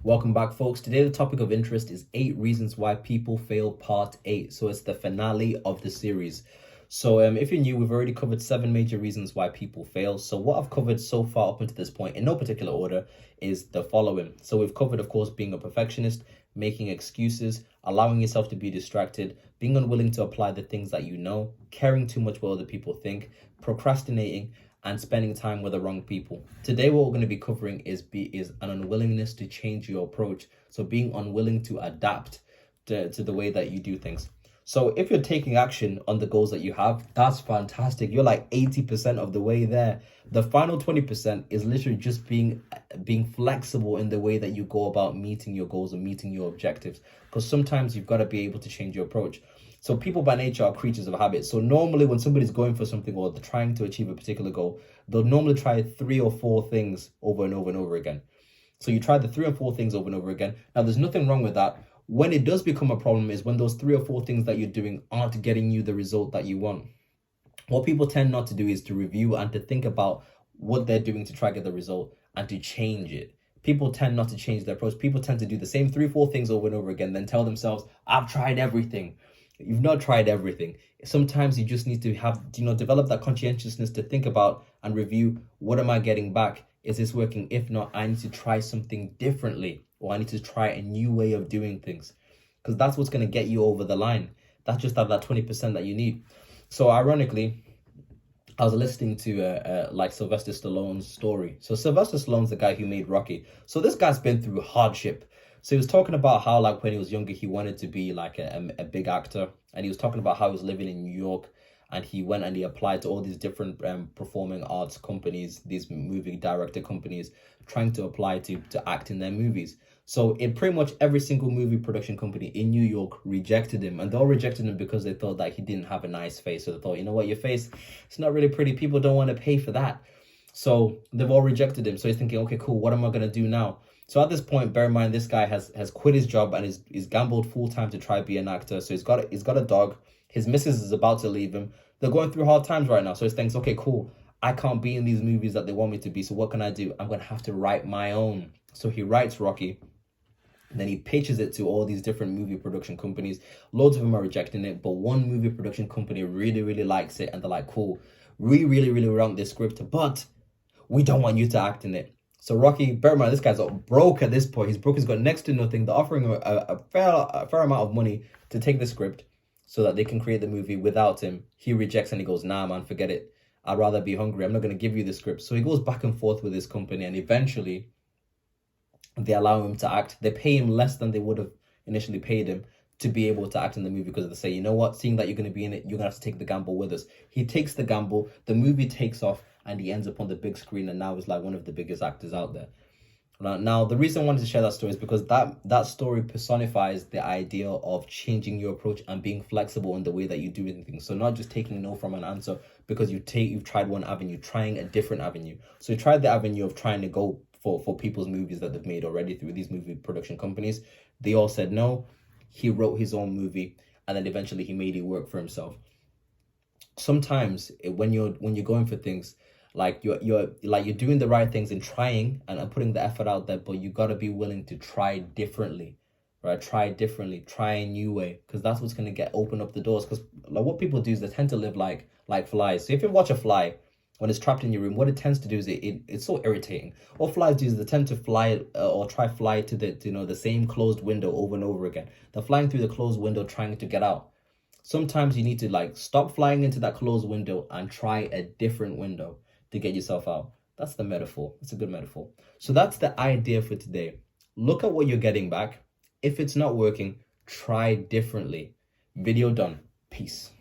Welcome back, folks. Today the topic of interest is 8 reasons why people fail part 8. So it's the finale of the series. So if you're new, we've already covered 7 major reasons why people fail. So what I've covered so far up until this point, in no particular order, is the following. So we've covered, of course, being a perfectionist, making excuses, allowing yourself to be distracted, being unwilling to apply the things that you know, caring too much what other people think, procrastinating, and spending time with the wrong people. Today, what we're going to be covering is an unwillingness to change your approach. So being unwilling to adapt to the way that you do things. So if you're taking action on the goals that you have, that's fantastic. You're like 80% of the way there. The final 20% is literally just being flexible in the way that you go about meeting your goals and meeting your objectives. Because sometimes you've got to be able to change your approach. So people by nature are creatures of habit. So normally when somebody's going for something or they're trying to achieve a particular goal, they'll normally try 3 or 4 things over and over and over again. So you try the 3 or 4 things over and over again. Now, there's nothing wrong with that. When it does become a problem is when those 3 or 4 things that you're doing aren't getting you the result that you want. What people tend not to do is to review and to think about what they're doing to try to get the result and to change it. People tend not to change their approach. People tend to do the same 3 or 4 things over and over again, then tell themselves, I've tried everything. You've not tried everything. Sometimes you just need to have, develop that conscientiousness to think about and review, what am I getting back? Is this working? If not, I need to try something differently, or I need to try a new way of doing things, because that's what's going to get you over the line. That's just that 20% that you need. So ironically, I was listening to like Sylvester Stallone's story. So Sylvester Stallone's the guy who made Rocky. So this guy's been through hardship. So he was talking about how, like, when he was younger, he wanted to be like a big actor. And he was talking about how he was living in New York, and he went and he applied to all these different performing arts companies, these movie director companies, trying to apply to act in their movies. So in pretty much every single movie production company in New York rejected him, and they all rejected him because they thought that he didn't have a nice face. So they thought, you know what, your face, it's not really pretty. People don't want to pay for that. So they've all rejected him. So he's thinking, okay, cool, what am I going to do now? So at this point, bear in mind, this guy has quit his job and is gambled full time to try be an actor. So he's got a dog. His missus is about to leave him. They're going through hard times right now. So he thinks, okay, cool, I can't be in these movies that they want me to be. So what can I do? I'm going to have to write my own. So he writes Rocky. And then he pitches it to all these different movie production companies. Loads of them are rejecting it, but one movie production company really, really likes it. And they're like, cool, we really, really want this script, but we don't want you to act in it. So Rocky, bear in mind, this guy's broke at this point. He's broke. He's got next to nothing. They're offering him a fair amount of money to take the script so that they can create the movie without him. He rejects and he goes, nah, man, forget it. I'd rather be hungry. I'm not going to give you the script. So he goes back and forth with this company, and eventually they allow him to act. They pay him less than they would have initially paid him to be able to act in the movie, because they say, you know what, seeing that you're going to be in it, you're going to have to take the gamble with us. He takes the gamble. The movie takes off, and he ends up on the big screen, and now is like one of the biggest actors out there. Now, the reason I wanted to share that story is because that story personifies the idea of changing your approach and being flexible in the way that you do things. So not just taking no from an answer because you've tried one avenue, trying a different avenue. So you tried the avenue of trying to go for people's movies that they've made already through these movie production companies. They all said no. He wrote his own movie, and then eventually he made it work for himself. Sometimes when you're going for things, like you're doing the right things and trying and putting the effort out there, but you got to be willing to try differently, right? Try differently, try a new way, because that's what's going to open up the doors. Because like what people do is they tend to live like flies. So if you watch a fly when it's trapped in your room, what it tends to do is it's so irritating. What flies do is they tend to fly or fly to the same closed window over and over again. They're flying through the closed window trying to get out. Sometimes you need to stop flying into that closed window and try a different window to get yourself out. That's the metaphor. It's a good metaphor. So that's the idea for today. Look at what you're getting back. If it's not working, try differently. Video done. Peace.